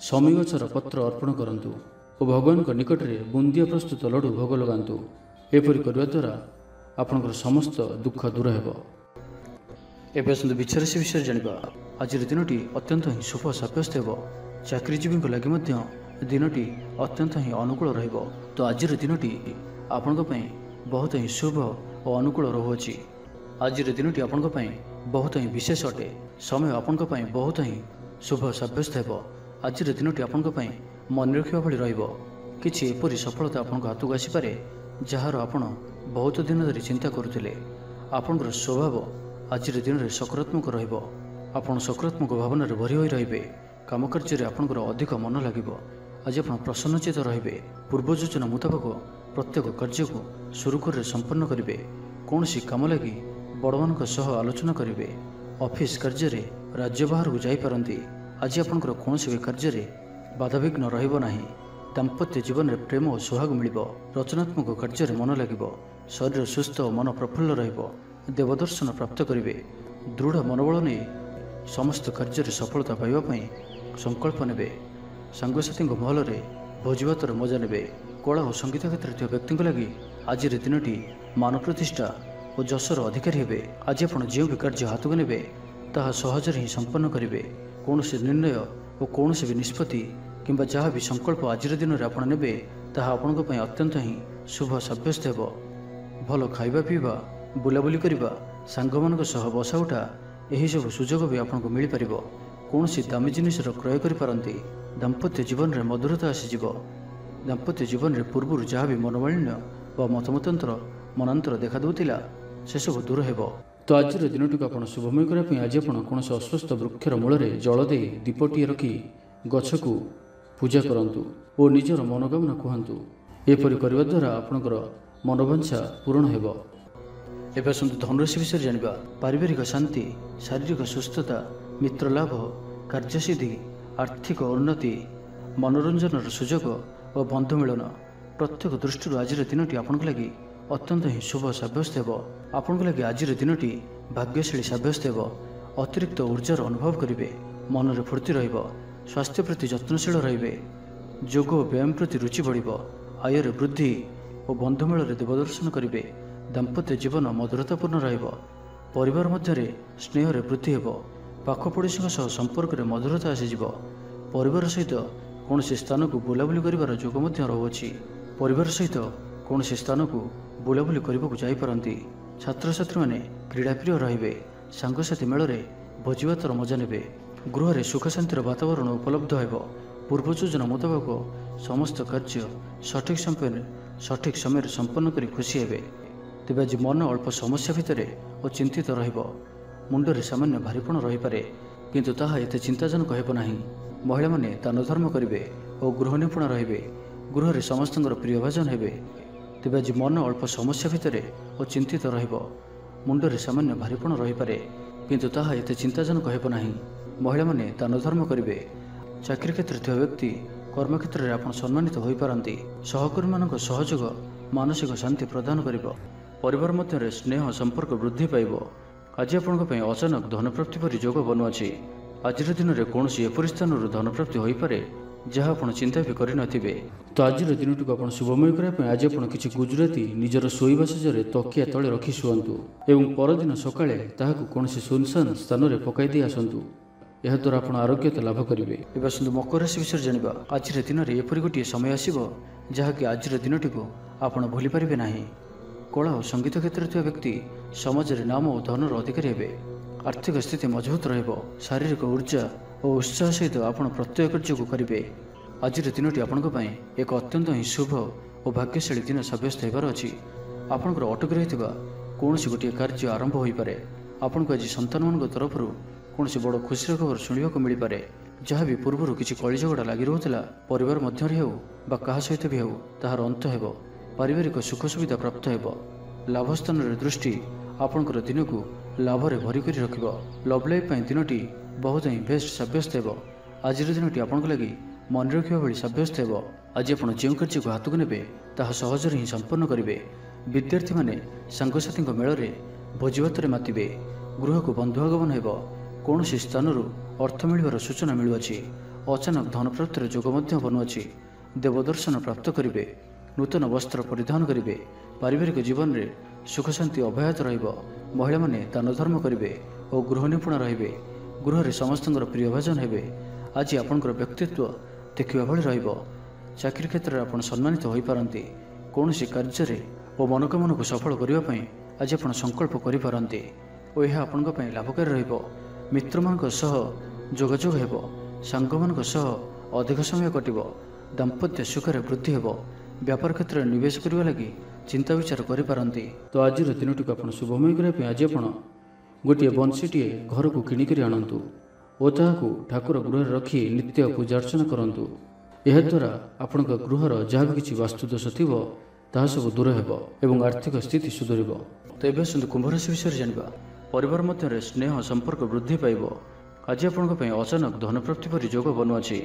[SPEAKER 1] ଶମୀ ଗଛର ପତ୍ର ଅର୍ପଣ କରନ୍ତୁ ଓ ଭଗବାନଙ୍କ ନିକଟରେ ବୁନ୍ଦିଆ ପ୍ରସ୍ତୁତ ଲଡ଼ୁ ଭୋଗ ଲଗାନ୍ତୁ। ଏପରି କରିବା ଦ୍ୱାରା ଆପଣଙ୍କର ସମସ୍ତ ଦୁଃଖ ଦୂର ହେବ। ଏବେ ଆସନ୍ତୁ ବିଛା ରାଶି ବିଷୟରେ ଜାଣିବା। ଆଜିର ଦିନଟି ଅତ୍ୟନ୍ତ ହିଁ ଶୁଭ ସାବ୍ୟସ୍ତ ହେବ। ଚାକିରିଜୀବୀଙ୍କ ଲାଗି ମଧ୍ୟ ଦିନଟି ଅତ୍ୟନ୍ତ ହିଁ ଅନୁକୂଳ ରହିବ। ତ ଆଜିର ଦିନଟି ଆପଣଙ୍କ ପାଇଁ ବହୁତ ହିଁ ଶୁଭ ଓ ଅନୁକୂଳ ରହୁଅଛି। ଆଜିର ଦିନଟି ଆପଣଙ୍କ ପାଇଁ ବହୁତ ହିଁ ବିଶେଷ ଅଟେ। ସମୟ ଆପଣଙ୍କ ପାଇଁ ବହୁତ ହିଁ ଶୁଭ ସାବ୍ୟସ୍ତ ହେବ। ଆଜିର ଦିନଟି ଆପଣଙ୍କ ପାଇଁ ମନେ ରଖିବା ଭଳି ରହିବ। କିଛି ଏପରି ସଫଳତା ଆପଣଙ୍କ ହାତକୁ ଆସିପାରେ ଯାହାର ଆପଣ ବହୁତ ଦିନ ଧରି ଚିନ୍ତା କରୁଥିଲେ। ଆପଣଙ୍କର ସ୍ୱଭାବ ଆଜିର ଦିନରେ ସକାରାତ୍ମକ ରହିବ। ଆପଣ ସକାରାତ୍ମକ ଭାବନାରେ ଭରି ହୋଇ ରହିବେ। କାମ କାର୍ଯ୍ୟରେ ଆପଣଙ୍କର ଅଧିକ ମନ ଲାଗିବ। ଆଜି ଆପଣ ପ୍ରସନ୍ନଚିତ ରହିବେ। ପୂର୍ବ ଯୋଜନା ମୁତାବକ ପ୍ରତ୍ୟେକ କାର୍ଯ୍ୟକୁ ସୁରୁଖୁରୁରେ ସମ୍ପନ୍ନ କରିବେ। କୌଣସି କାମ ଲାଗି ବଡ଼ମାନଙ୍କ ସହ ଆଲୋଚନା କରିବେ। ଅଫିସ କାର୍ଯ୍ୟରେ ରାଜ୍ୟ ବାହାରକୁ ଯାଇପାରନ୍ତି। ଆଜି ଆପଣଙ୍କର କୌଣସି ବି କାର୍ଯ୍ୟରେ ବାଧାବିଘ୍ନ ରହିବ ନାହିଁ। ଦାମ୍ପତ୍ୟ ଜୀବନରେ ପ୍ରେମ ଓ ସୁହାଗ ମିଳିବ। ରଚନାତ୍ମକ କାର୍ଯ୍ୟରେ ମନ ଲାଗିବ। ଶରୀର ସୁସ୍ଥ ଓ ମନ ପ୍ରଫୁଲ୍ଲ ରହିବ। ଦେବଦର୍ଶନ ପ୍ରାପ୍ତ କରିବେ। ଦୃଢ଼ ମନୋବଳ ନେଇ ସମସ୍ତ କାର୍ଯ୍ୟରେ ସଫଳତା ପାଇବା ପାଇଁ ସଂକଳ୍ପ ନେବେ। ସାଙ୍ଗସାଥୀଙ୍କ ମହଲରେ ଭୋଜିଭାତର ମଜା ନେବେ। କଳା ଓ ସଙ୍ଗୀତ କ୍ଷେତ୍ରରେ ଥିବା ବ୍ୟକ୍ତିଙ୍କ ଲାଗି ଆଜିର ଦିନଟି ମାନ ପ୍ରତିଷ୍ଠା ଓ ଯଶର ଅଧିକାରୀ ହେବେ। ଆଜି ଆପଣ ଯେଉଁ ବି କାର୍ଯ୍ୟ ହାତକୁ ନେବେ ତାହା ସହଜରେ ହିଁ ସମ୍ପନ୍ନ କରିବେ। କୌଣସି ନିର୍ଣ୍ଣୟ ଓ କୌଣସି ବି ନିଷ୍ପତ୍ତି କିମ୍ବା ଯାହା ବି ସଂକଳ୍ପ ଆଜିର ଦିନରେ ଆପଣ ନେବେ ତାହା ଆପଣଙ୍କ ପାଇଁ ଅତ୍ୟନ୍ତ ହିଁ ଶୁଭ ସାବ୍ୟସ୍ତ ହେବ। ଭଲ ଖାଇବା ପିଇବା, ବୁଲାବୁଲି କରିବା, ସାଙ୍ଗମାନଙ୍କ ସହ ବସା ଉଠା ଏହିସବୁ ସୁଯୋଗ ବି ଆପଣଙ୍କୁ ମିଳିପାରିବ। କୌଣସି ଦାମୀ ଜିନିଷର କ୍ରୟ କରିପାରନ୍ତି। ଦାମ୍ପତ୍ୟ ଜୀବନରେ ମଧୁରତା ଆସିଯିବ। ଦାମ୍ପତ୍ୟ ଜୀବନରେ ପୂର୍ବରୁ ଯାହା ବି ମନୋମାଳିନ୍ୟ ବା ମନାନ୍ତର ଦେଖାଦେଉଥିଲା ସେସବୁ ଦୂର ହେବ। ତ ଆଜିର ଦିନଟିକୁ ଆପଣ ଶୁଭମୟ କରିବା ପାଇଁ ଆଜି ଆପଣ କୌଣସି ଅସ୍ୱସ୍ଥ ବୃକ୍ଷର ମୂଳରେ ଜଳ ଦେଇ ଦୀପଟିଏ ରଖି ଗଛକୁ ପୂଜା କରନ୍ତୁ ଓ ନିଜର ମନୋକାମନା କୁହନ୍ତୁ। ଏପରି କରିବା ଦ୍ୱାରା ଆପଣଙ୍କର ମନୋବାଞ୍ଛା ପୂରଣ ହେବ। ଏବେ ଆସନ୍ତୁ ଧନୁରାଶି ବିଷୟରେ ଜାଣିବା। ପାରିବାରିକ ଶାନ୍ତି, ଶାରୀରିକ ସୁସ୍ଥତା, ମିତ୍ରଲାଭ, କାର୍ଯ୍ୟସିଦ୍ଧି, ଆର୍ଥିକ ଉନ୍ନତି, ମନୋରଞ୍ଜନର ସୁଯୋଗ ଓ ବନ୍ଧୁ ମିଳନ ପ୍ରତ୍ୟେକ ଦୃଷ୍ଟିରୁ ଆଜିର ଦିନଟି ଆପଣଙ୍କ ଲାଗି ଅତ୍ୟନ୍ତ ହିଁ ଶୁଭ ସାବ୍ୟସ୍ତ ହେବ। ଆପଣଙ୍କ ଲାଗି ଆଜିର ଦିନଟି ଭାଗ୍ୟଶାଳୀ ସାବ୍ୟସ୍ତ ହେବ। ଅତିରିକ୍ତ ଉର୍ଜାର ଅନୁଭବ କରିବେ। ମନରେ ଫୁର୍ତ୍ତି ରହିବ। ସ୍ୱାସ୍ଥ୍ୟ ପ୍ରତି ଯତ୍ନଶୀଳ ରହିବେ। ଯୋଗ ଓ ବ୍ୟାୟାମ ପ୍ରତି ରୁଚି ବଢ଼ିବ। ଆୟରେ ବୃଦ୍ଧି ଓ ବନ୍ଧୁମେଳରେ ଦେବଦର୍ଶନ କରିବେ। ଦାମ୍ପତ୍ୟ ଜୀବନ ମଧୁରତାପୂର୍ଣ୍ଣ ରହିବ। ପରିବାର ମଧ୍ୟରେ ସ୍ନେହରେ ବୃଦ୍ଧି ହେବ। ପାଖ ପଡ଼ୋଶୀଙ୍କ ସହ ସମ୍ପର୍କରେ ମଧୁରତା ଆସିଯିବ। ପରିବାର ସହିତ କୌଣସି ସ୍ଥାନକୁ ବୁଲାବୁଲି କରିବାର ଯୋଗ ମଧ୍ୟ ରହୁଅଛି। ପରିବାର ସହିତ କୌଣସି ସ୍ଥାନକୁ ବୁଲାବୁଲି କରିବାକୁ ଯାଇପାରନ୍ତି। ଛାତ୍ରଛାତ୍ରୀମାନେ କ୍ରୀଡ଼ାପ୍ରିୟ ରହିବେ। ସାଙ୍ଗସାଥି ମେଳରେ ଭୋଜିଭାତର ମଜା ନେବେ। ଗୃହରେ ସୁଖଶାନ୍ତିର ବାତାବରଣ ଉପଲବ୍ଧ ହେବ। ପୂର୍ବ ଯୋଜନା ମୁତାବକ ସମସ୍ତ କାର୍ଯ୍ୟ ସଠିକ୍ ସମୟରେ ସମ୍ପନ୍ନ କରି ଖୁସି ହେବେ। ତେବେ ଆଜି ମନ ଅଳ୍ପ ସମସ୍ୟା ଭିତରେ ଓ ଚିନ୍ତିତ ରହିବ। ମୁଣ୍ଡରେ ସାମାନ୍ୟ ଭାରିପଣ ରହିପାରେ, କିନ୍ତୁ ତାହା ଏତେ ଚିନ୍ତାଜନକ ହେବ ନାହିଁ। ମହିଳାମାନେ ଦାନ ଧର୍ମ କରିବେ ଓ ଗୃହ ନିପୁଣ ରହିବେ। ଗୃହରେ ସମସ୍ତଙ୍କର ପ୍ରିୟଭାଜନ ହେବେ। ତେବେ ଆଜି ମନ ଅଳ୍ପ ସମସ୍ୟା ଭିତରେ ଓ ଚିନ୍ତିତ ରହିବ। ମୁଣ୍ଡରେ ସାମାନ୍ୟ ଭାରିପଣ ରହିପାରେ, କିନ୍ତୁ ତାହା ଏତେ ଚିନ୍ତାଜନକ ହେବ ନାହିଁ। ମହିଳାମାନେ ଦାନ ଧର୍ମ କରିବେ। ଚାକିରି କ୍ଷେତ୍ରରେ ଥିବା ବ୍ୟକ୍ତି କର୍ମକ୍ଷେତ୍ରରେ ଆପଣ ସମ୍ମାନିତ ହୋଇପାରନ୍ତି। ସହକର୍ମୀମାନଙ୍କ ସହଯୋଗ ମାନସିକ ଶାନ୍ତି ପ୍ରଦାନ କରିବ। ପରିବାର ମଧ୍ୟରେ ସ୍ନେହ ସମ୍ପର୍କ ବୃଦ୍ଧି ପାଇବ। ଆଜି ଆପଣଙ୍କ ପାଇଁ ଅଚାନକ ଧନପ୍ରାପ୍ତି ପରି ଯୋଗ ବନୁଅଛି। ଆଜିର ଦିନରେ କୌଣସି ଏପରି ସ୍ଥାନରୁ ଧନପ୍ରାପ୍ତି ହୋଇପାରେ ଯାହା ଆପଣ ଚିନ୍ତା ବି କରିନଥିବେ। ତ ଆଜିର ଦିନଟିକୁ ଆପଣ ଶୁଭମୟ କରିବା ପାଇଁ ଆଜି ଆପଣ କିଛି ଗୁଜୁରାତି ନିଜର ଶୋଇବା ଶେଷରେ ତକିଆ ତଳେ ରଖି ଶୁଅନ୍ତୁ ଏବଂ ପରଦିନ ସକାଳେ ତାହାକୁ କୌଣସି ସୁନସାନ ସ୍ଥାନରେ ପକାଇ ଦେଇ ଆସନ୍ତୁ। ଏହାଦ୍ୱାରା ଆପଣ ଆରୋଗ୍ୟତା ଲାଭ କରିବେ। ଏବେ ଆସନ୍ତୁ ମକର ରାଶି ବିଷୟରେ ଜାଣିବା। ଆଜିର ଦିନରେ ଏପରି ଗୋଟିଏ ସମୟ ଆସିବ ଯାହାକି ଆଜିର ଦିନଟିକୁ ଆପଣ ଭୁଲି ପାରିବେ ନାହିଁ। କଳା ଓ ସଙ୍ଗୀତ କ୍ଷେତ୍ରରେ ଥିବା ବ୍ୟକ୍ତି ସମାଜରେ ନାମ ଓ ଧନର ଅଧିକାରୀ ହେବେ। ଆର୍ଥିକ ସ୍ଥିତି ମଜବୁତ ରହିବ। ଶାରୀରିକ ଉର୍ଜା ଓ ଉତ୍ସାହ ସହିତ ଆପଣ ପ୍ରତ୍ୟେକ କାର୍ଯ୍ୟକୁ କରିବେ। ଆଜିର ଦିନଟି ଆପଣଙ୍କ ପାଇଁ ଏକ ଅତ୍ୟନ୍ତ ହିଁ ଶୁଭ ଓ ଭାଗ୍ୟଶାଳୀ ଦିନ ସାବ୍ୟସ୍ତ ହେବାର ଅଛି। ଆପଣଙ୍କର ଅଟକି ରହିଥିବା କୌଣସି ଗୋଟିଏ କାର୍ଯ୍ୟ ଆରମ୍ଭ ହୋଇପାରେ। ଆପଣଙ୍କୁ ଆଜି ସନ୍ତାନମାନଙ୍କ ତରଫରୁ କୌଣସି ବଡ଼ ଖୁସିର ଖବର ଶୁଣିବାକୁ ମିଳିପାରେ। ଯାହା ବି ପୂର୍ବରୁ କିଛି କଳିଝଗଡ଼ା ଲାଗି ରହୁଥିଲା, ପରିବାର ମଧ୍ୟରେ ହେଉ ବା କାହା ସହିତ ବି ହେଉ, ତାହାର ଅନ୍ତ ହେବ। ପାରିବାରିକ ସୁଖ ସୁବିଧା ପ୍ରାପ୍ତ ହେବ। ଲାଭ ସ୍ଥାନରେ ଦୃଷ୍ଟି ଆପଣଙ୍କର ଦିନକୁ ଲାଭରେ ଭରି କରି ରଖିବ। ଲଭ୍ ଲାଇଫ୍ ପାଇଁ ଦିନଟି ବହୁତ ହିଁ ବେଷ୍ଟ ସାବ୍ୟସ୍ତ ହେବ। ଆଜିର ଦିନଟି ଆପଣଙ୍କ ଲାଗି ମନେ ରଖିବା ଭଳି ସାବ୍ୟସ୍ତ ହେବ। ଆଜି ଆପଣ ଯେଉଁ କାର୍ଯ୍ୟକୁ ହାତକୁ ନେବେ ତାହା ସହଜରେ ହିଁ ସମ୍ପନ୍ନ କରିବେ। ବିଦ୍ୟାର୍ଥୀମାନେ ସାଙ୍ଗସାଥୀଙ୍କ ମେଳରେ ଭୋଜିଭାତରେ ମାତିବେ। ଗୃହକୁ ବନ୍ଧୁ ଆଗମନ ହେବ। କୌଣସି ସ୍ଥାନରୁ ଅର୍ଥ ମିଳିବାର ସୂଚନା ମିଳୁଅଛି। ଅଚାନକ ଧନପ୍ରାପ୍ତିର ଯୋଗ ମଧ୍ୟ ବନୁଅଛି। ଦେବଦର୍ଶନ ପ୍ରାପ୍ତ କରିବେ। ନୂତନ ବସ୍ତ୍ର ପରିଧାନ କରିବେ। ପାରିବାରିକ ଜୀବନରେ ସୁଖଶାନ୍ତି ଅବ୍ୟାହତ ରହିବ। ମହିଳାମାନେ ଦାନ ଧର୍ମ କରିବେ ଓ ଗୃହ ନିପୁଣ ରହିବେ। ଗୃହରେ ସମସ୍ତଙ୍କର ପ୍ରିୟଭାଜନ ହେବେ। ଆଜି ଆପଣଙ୍କର ବ୍ୟକ୍ତିତ୍ୱ ଦେଖିବା ଭଳି ରହିବ। ଚାକିରି କ୍ଷେତ୍ରରେ ଆପଣ ସମ୍ମାନିତ ହୋଇପାରନ୍ତି। କୌଣସି କାର୍ଯ୍ୟରେ ଓ ମନୋକାମନାକୁ ସଫଳ କରିବା ପାଇଁ ଆଜି ଆପଣ ସଂକଳ୍ପ କରିପାରନ୍ତି ଓ ଏହା ଆପଣଙ୍କ ପାଇଁ ଲାଭକାରୀ ରହିବ। ମିତ୍ରମାନଙ୍କ ସହ ଯୋଗାଯୋଗ ହେବ। ସାଙ୍ଗମାନଙ୍କ ସହ ଅଧିକ ସମୟ କଟିବ। दाम्पत्य सुखर वृद्धि हेब व्यापार क्षेत्र में निवेश करने लगी चिंता विचार करिपारंती। तो आज दिनटी को आप शुभमय करने आज आप गोटे बंशीटे घर को किणिक आणतु और ताकू ठाकुर गृह रखी नित्य पूजा अर्चना करूँ। याद्वारा आपण गृहर जहाँ भी किसी वास्तुदोष थी ताहा सब दूर हेब एवं आर्थिक स्थिति सुधर। तो ये आसतु कुंभ राशि विषय जाना। परिवार मध्य स्नेह संपर्क वृद्धि पाइब। आज आपण अचानक धन प्राप्ति पर योग बनुआछि।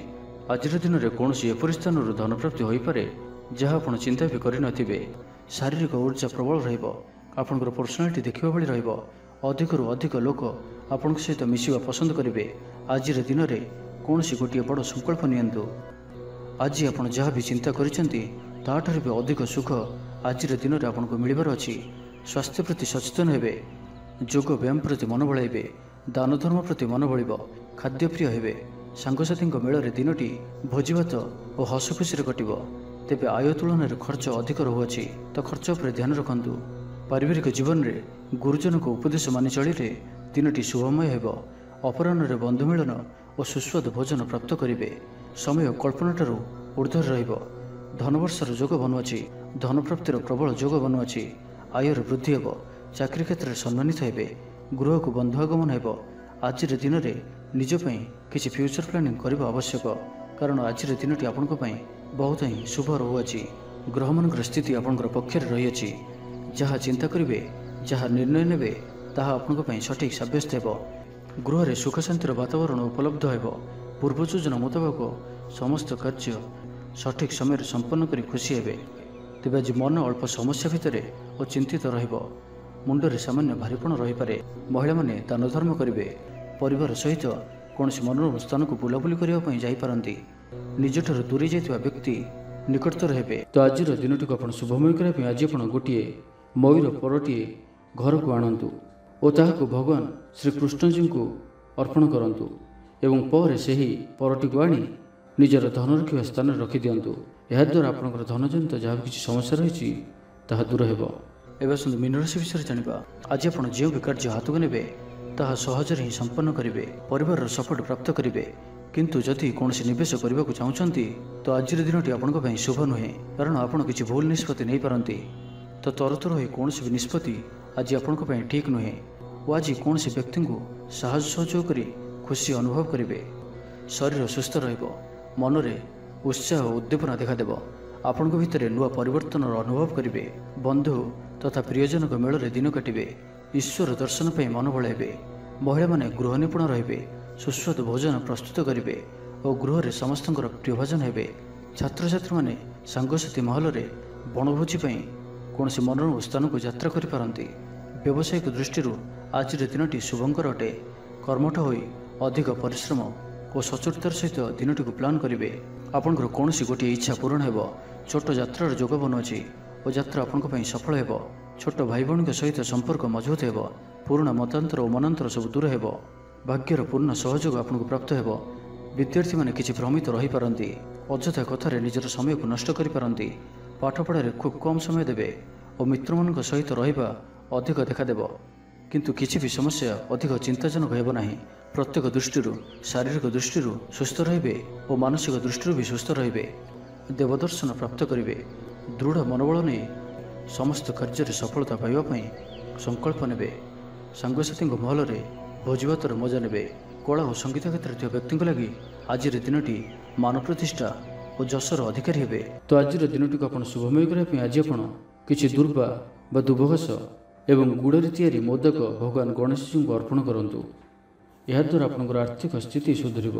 [SPEAKER 1] आज दिन में कौन एपरी स्थान धन प्राप्ति हो पारे जहाँ आप चिंता भी करनथिबे। शारीरिक ऊर्जा प्रबल रहिब। आपणकर पर्सनालिटी देखा भली रहिब। अधिकरू अधिक लोक आपण सहित मिशिबा पसंद करेंगे। आज दिन में कौन गोटे बड़ संकल्प नियंतु। आज आप जहाँ भी चिंता करिसेंती ताठार भी अधिक सुख आज दिन में आपको मिलबार अच्छी। स्वास्थ्य प्रति सचेतन हेबे। योग व्यायाम प्रति मन बढ़ाइबे। दान धर्म प्रति मन बढ़। खाद्यप्रिय हेबे। सांगसाथी मेल दिनटी भोजीभात और हस खुशी कटिब। तेबे आय तुलन में खर्च अधिक रहुअछि तो खर्च पर ध्यान रखंतु। पारिवारिक जीवन में गुरुजन को उपदेश मानि चलिले दिनटी शुभमय हेब। अपराह्न बंधु मिलन और सुस्वाद भोजन प्राप्त करेंगे। समय कल्पनाठार ऊर्ध्वर रहिब। धनवर्षर योग बनुआछि। धन प्राप्तिर प्रबल योग बनुआछि। आयर वृद्धि हेब। चाकरी क्षेत्र में सम्मानित हेबे। गृह को बंधु आगमन हेब। आज दिन में निजपाई किसी फ्यूचर प्लानिंग करने आवश्यक कारण आज दिनटी आपण बहुत ही शुभ रहुअछि। ग्रह मान स्थिति आपंकर पक्ष रही। जहाँ चिंता करेंगे जहाँ निर्णय नेबे ताहा आपण सठिक सब्यस्त हेब। गृह में सुख शांतिर वातावरण उपलब्ध हेब। पूर्व योजना मुताबक समस्त कार्य सठिक समय संपन्न कर खुशी हेबे। तेज आज मन अल्प समस्या भितर और चिंतित रहिब। मुंडरे सामान्य भारीपण रही पारे। महिला माने दान धर्म करेंगे। परिवार सहित कौन मनोरम स्थान को बुलाबुली करने जापारती। निजठार दूरी जाइथिबा व्यक्ति निकटतर हेबे। तो आज दिनटी को आप शुभमय करने आज आप गोटे मयूर परटे घर को आणतु और ताहाको भगवान श्रीकृष्णजी को अर्पण करंतु एवं पर से ही परटी को आनी निजर धन रखा स्थान रखी दिंतु। याद्वारा आपंकर धनजनित जहाँ किसी समस्या रही ताहा दूर हेब। एवं मीन राशि विषय जाना। आज आप जो भी कार्य हाथ को नेबे ताहा सहजरे ही संपन्न करेंगे। परिवार सपोर्ट प्राप्त करेंगे। किंतु जदि कौन निवेश करने को चाहते तो आज दिनटी आपण शुभ नुहे कारण आप किसी भूल निष्पत्ति नहीं पारती। तो तरतर हो कौन भी निष्पत्ति आज आपण ठीक नुहे। और आज कौन व्यक्ति को साहस सहयोग कर खुशी अनुभव करेंगे। शरीर सुस्थ रहिब। मनरे उत्साह और उद्दीपना देखादेव। आपण भितर नुआ परिवर्तन अनुभव करेंगे। बंधु तथा प्रियजन मेल दिन काटे। ईश्वर दर्शन पर मन बढ़ाइबे। महिला माने गृह निपुण रहिबे। सुस्वाद भोजन प्रस्तुत करेंगे और गृह में समस्त प्रियभाजन हेबे। छात्र छात्री माने सांगसाथी महल में बनभोजी कौन मनोरम स्थान को यात्रा करिपारंती। व्यावसायिक दृष्टि आज दिनटी शुभंकर अटे। कर्मठ होई अधिक परिश्रम और सचोटतार सहित दिनटी को प्लान करेंगे। आपंकर कौन गोटे इच्छा पूरण हेब। छोट यात्रार योग बनुआछि और यात्रा आपण सफल हेब। छोट भाई भौणी सहित संपर्क मजबूत हेब। पुराणा मतांतर और मनांतर सब दूर हेब। भाग्यर पूर्ण सहयोग आपको प्राप्त हेब। विद्यार्थी माने किछि भ्रमित रही पारंती। अଯଥା कथार निजर समय को नष्ट करि पारंती। पाठपढ़ारे खूब कम समय देवे और मित्र मान सहित रहिबा अधिक देखादेव। किंतु किछि भी समस्या अधिक चिंताजनक हेब नाही। प्रत्येक दृष्टि शारीरिक दृष्टि सुस्थ रहिबे और मानसिक दृष्टि भी सुस्थ रहिबे। देवदर्शन प्राप्त करेंगे। दृढ़ मनोबल नहीं समस्त कार्य सफलता पाइबापी संकल्प नेबे। सांगसाथी महल में भोजीभातर मजा नेबे। कला और संगीत क्षेत्र में व्यक्ति लगी आज दिनटी मान प्रतिष्ठा और जशर अधिकारी हेबे। तो आज दिनटी को आप शुभमय करने आज आप किसी दुर्वा व दुबघास एवं गुड़े तैयारी मोदक भगवान गणेश जी को अर्पण करंतु। याद्वारा आपंकर आर्थिक स्थिति सुधरिब।